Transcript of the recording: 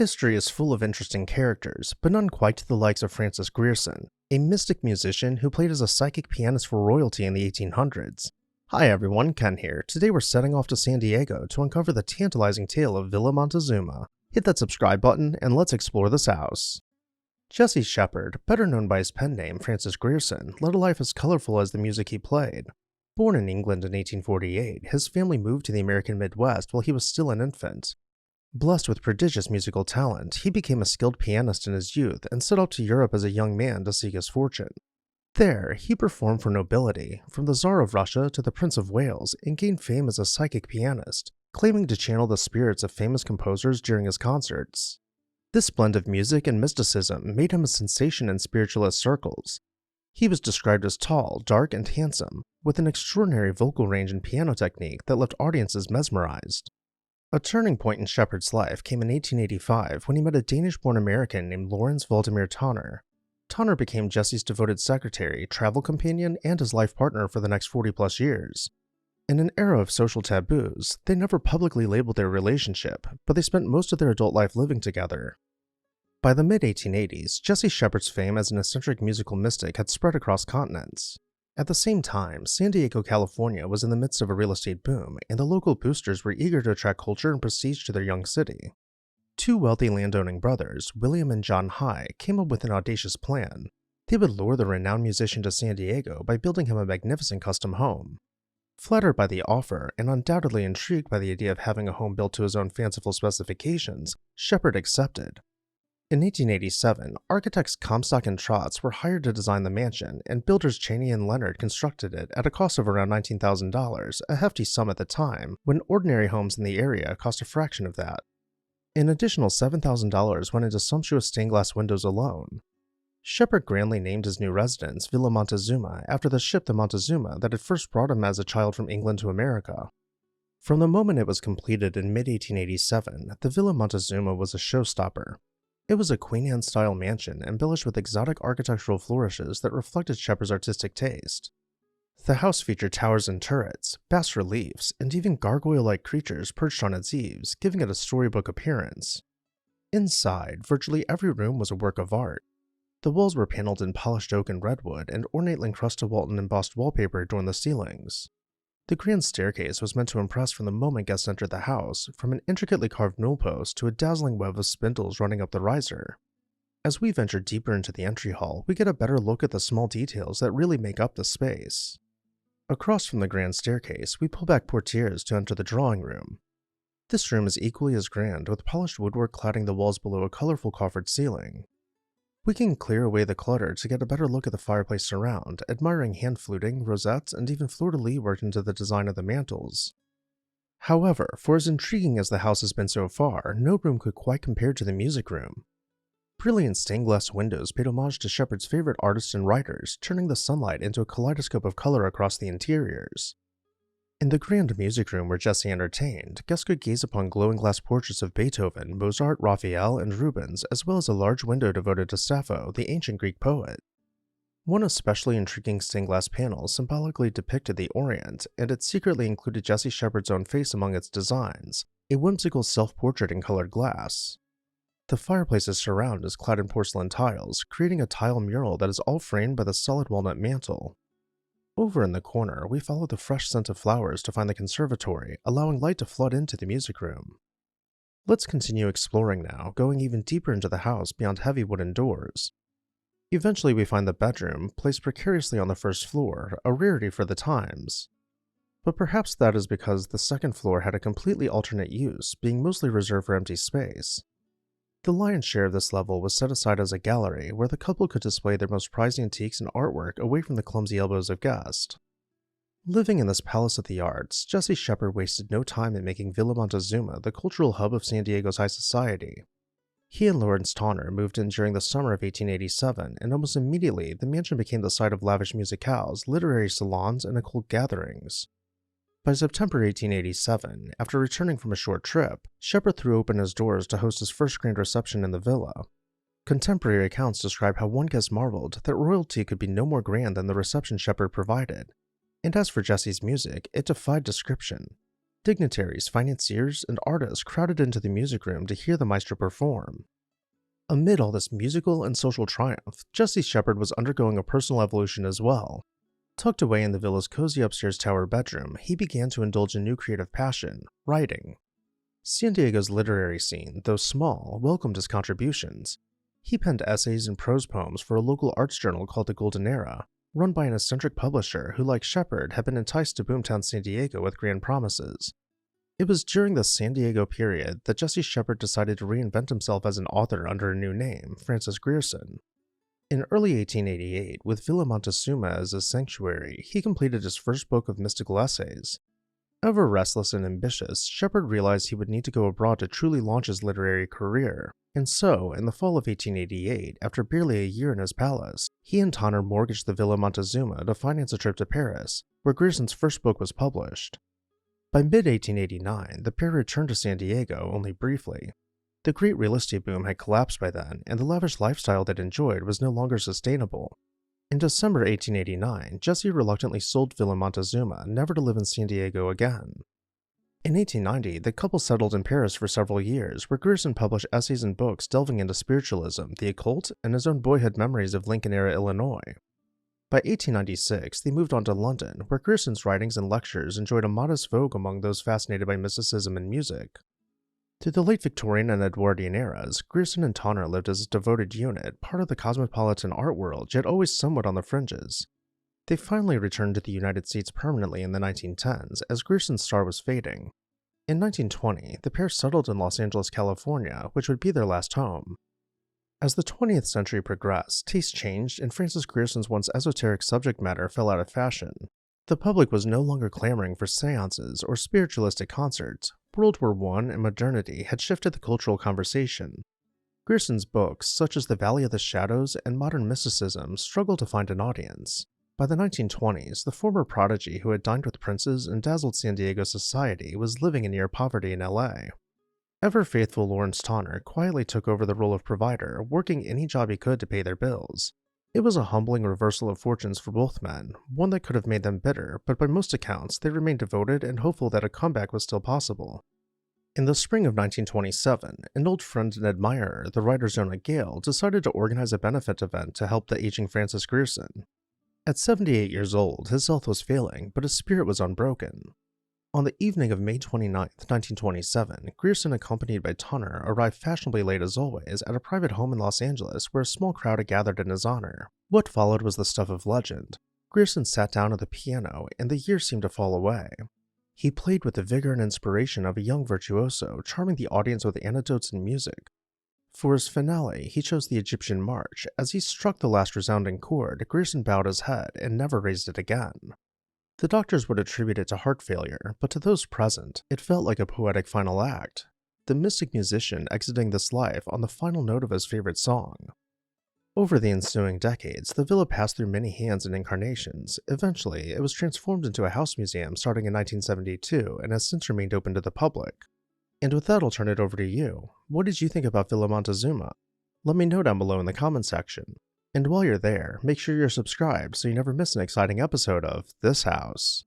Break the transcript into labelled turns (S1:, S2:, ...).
S1: History is full of interesting characters, but none quite to the likes of Francis Grierson, a mystic musician who played as a psychic pianist for royalty in the 1800s. Hi everyone, Ken here. Today we're setting off to San Diego to uncover the tantalizing tale of Villa Montezuma. Hit that subscribe button and let's explore this house. Jesse Shepard, better known by his pen name Francis Grierson, led a life as colorful as the music he played. Born in England in 1848, his family moved to the American Midwest while he was still an infant. Blessed with prodigious musical talent, he became a skilled pianist in his youth and set out to Europe as a young man to seek his fortune. There, he performed for nobility, from the Tsar of Russia to the Prince of Wales, and gained fame as a psychic pianist, claiming to channel the spirits of famous composers during his concerts. This blend of music and mysticism made him a sensation in spiritualist circles. He was described as tall, dark, and handsome, with an extraordinary vocal range and piano technique that left audiences mesmerized. A turning point in Shepard's life came in 1885 when he met a Danish-born American named Lawrence Valdemar Tonner. Tonner became Jesse's devoted secretary, travel companion, and his life partner for the next 40-plus years. In an era of social taboos, they never publicly labeled their relationship, but they spent most of their adult life living together. By the mid-1880s, Jesse Shepard's fame as an eccentric musical mystic had spread across continents. At the same time, San Diego, California was in the midst of a real estate boom, and the local boosters were eager to attract culture and prestige to their young city. Two wealthy landowning brothers, William and John High, came up with an audacious plan. They would lure the renowned musician to San Diego by building him a magnificent custom home. Flattered by the offer, and undoubtedly intrigued by the idea of having a home built to his own fanciful specifications, Shepard accepted. In 1887, architects Comstock and Trotz were hired to design the mansion, and builders Cheney and Leonard constructed it at a cost of around $19,000, a hefty sum at the time, when ordinary homes in the area cost a fraction of that. An additional $7,000 went into sumptuous stained glass windows alone. Shepard grandly named his new residence Villa Montezuma after the ship the Montezuma that had first brought him as a child from England to America. From the moment it was completed in mid-1887, the Villa Montezuma was a showstopper. It was a Queen Anne-style mansion embellished with exotic architectural flourishes that reflected Shepard's artistic taste. The house featured towers and turrets, bas-reliefs, and even gargoyle-like creatures perched on its eaves, giving it a storybook appearance. Inside, virtually every room was a work of art. The walls were paneled in polished oak and redwood, and ornately encrusted Walton embossed wallpaper adorned the ceilings. The grand staircase was meant to impress from the moment guests entered the house, from an intricately carved newel post to a dazzling web of spindles running up the riser. As we venture deeper into the entry hall, we get a better look at the small details that really make up the space. Across from the grand staircase, we pull back portieres to enter the drawing room. This room is equally as grand, with polished woodwork cladding the walls below a colorful coffered ceiling. We can clear away the clutter to get a better look at the fireplace around, admiring hand fluting, rosettes, and even fleur-de-lis worked into the design of the mantels. However, for as intriguing as the house has been so far, no room could quite compare to the music room. Brilliant stained glass windows paid homage to Shepard's favorite artists and writers, turning the sunlight into a kaleidoscope of color across the interiors. In the grand music room where Jesse entertained, guests could gaze upon glowing glass portraits of Beethoven, Mozart, Raphael, and Rubens, as well as a large window devoted to Sappho, the ancient Greek poet. One especially intriguing stained glass panel symbolically depicted the Orient, and it secretly included Jesse Shepard's own face among its designs, a whimsical self-portrait in colored glass. The fireplace's surround is clad in porcelain tiles, creating a tile mural that is all framed by the solid walnut mantel. Over in the corner, we follow the fresh scent of flowers to find the conservatory, allowing light to flood into the music room. Let's continue exploring now, going even deeper into the house beyond heavy wooden doors. Eventually we find the bedroom, placed precariously on the first floor, a rarity for the times. But perhaps that is because the second floor had a completely alternate use, being mostly reserved for empty space. The lion's share of this level was set aside as a gallery where the couple could display their most prized antiques and artwork away from the clumsy elbows of guests. Living in this palace of the arts, Jesse Shepard wasted no time in making Villa Montezuma the cultural hub of San Diego's high society. He and Lawrence Tonner moved in during the summer of 1887, and almost immediately the mansion became the site of lavish musicales, literary salons, and occult gatherings. By September 1887, after returning from a short trip, Shepard threw open his doors to host his first grand reception in the villa. Contemporary accounts describe how one guest marveled that royalty could be no more grand than the reception Shepard provided. And as for Jesse's music, it defied description. Dignitaries, financiers, and artists crowded into the music room to hear the maestro perform. Amid all this musical and social triumph, Jesse Shepard was undergoing a personal evolution as well. Tucked away in the villa's cozy upstairs tower bedroom, he began to indulge in new creative passion, writing. San Diego's literary scene, though small, welcomed his contributions. He penned essays and prose poems for a local arts journal called the Golden Era, run by an eccentric publisher who, like Shepard, had been enticed to boomtown San Diego with grand promises. It was during the San Diego period that Jesse Shepard decided to reinvent himself as an author under a new name, Francis Grierson. In early 1888, with Villa Montezuma as his sanctuary, he completed his first book of mystical essays. Ever restless and ambitious, Shepard realized he would need to go abroad to truly launch his literary career, and so, in the fall of 1888, after barely a year in his palace, he and Tonner mortgaged the Villa Montezuma to finance a trip to Paris, where Grierson's first book was published. By mid-1889, the pair returned to San Diego only briefly. The great real estate boom had collapsed by then, and the lavish lifestyle they'd enjoyed was no longer sustainable. In December 1889, Jesse reluctantly sold Villa Montezuma, never to live in San Diego again. In 1890, the couple settled in Paris for several years, where Grierson published essays and books delving into spiritualism, the occult, and his own boyhood memories of Lincoln-era Illinois. By 1896, they moved on to London, where Grierson's writings and lectures enjoyed a modest vogue among those fascinated by mysticism and music. Through the late Victorian and Edwardian eras, Grierson and Tonner lived as a devoted unit, part of the cosmopolitan art world, yet always somewhat on the fringes. They finally returned to the United States permanently in the 1910s, as Grierson's star was fading. In 1920, the pair settled in Los Angeles, California, which would be their last home. As the 20th century progressed, tastes changed, and Francis Grierson's once esoteric subject matter fell out of fashion. The public was no longer clamoring for seances or spiritualistic concerts. World War I and modernity had shifted the cultural conversation. Grierson's books, such as The Valley of the Shadows and Modern Mysticism, struggled to find an audience. By the 1920s, the former prodigy who had dined with princes and dazzled San Diego society was living in near poverty in LA. Ever-faithful Lawrence Tonner quietly took over the role of provider, working any job he could to pay their bills. It was a humbling reversal of fortunes for both men, one that could have made them bitter, but by most accounts, they remained devoted and hopeful that a comeback was still possible. In the spring of 1927, an old friend and admirer, the writer Zona Gale, decided to organize a benefit event to help the aging Francis Grierson. At 78 years old, his health was failing, but his spirit was unbroken. On the evening of May 29, 1927, Grierson, accompanied by Tonner, arrived fashionably late as always at a private home in Los Angeles where a small crowd had gathered in his honor. What followed was the stuff of legend. Grierson sat down at the piano, and the years seemed to fall away. He played with the vigor and inspiration of a young virtuoso, charming the audience with anecdotes and music. For his finale, he chose the Egyptian March. As he struck the last resounding chord, Grierson bowed his head and never raised it again. The doctors would attribute it to heart failure, but to those present, it felt like a poetic final act. The mystic musician exiting this life on the final note of his favorite song. Over the ensuing decades, the villa passed through many hands and incarnations. Eventually, it was transformed into a house museum starting in 1972 and has since remained open to the public. And with that, I'll turn it over to you. What did you think about Villa Montezuma? Let me know down below in the comment section. And while you're there, make sure you're subscribed so you never miss an exciting episode of This House.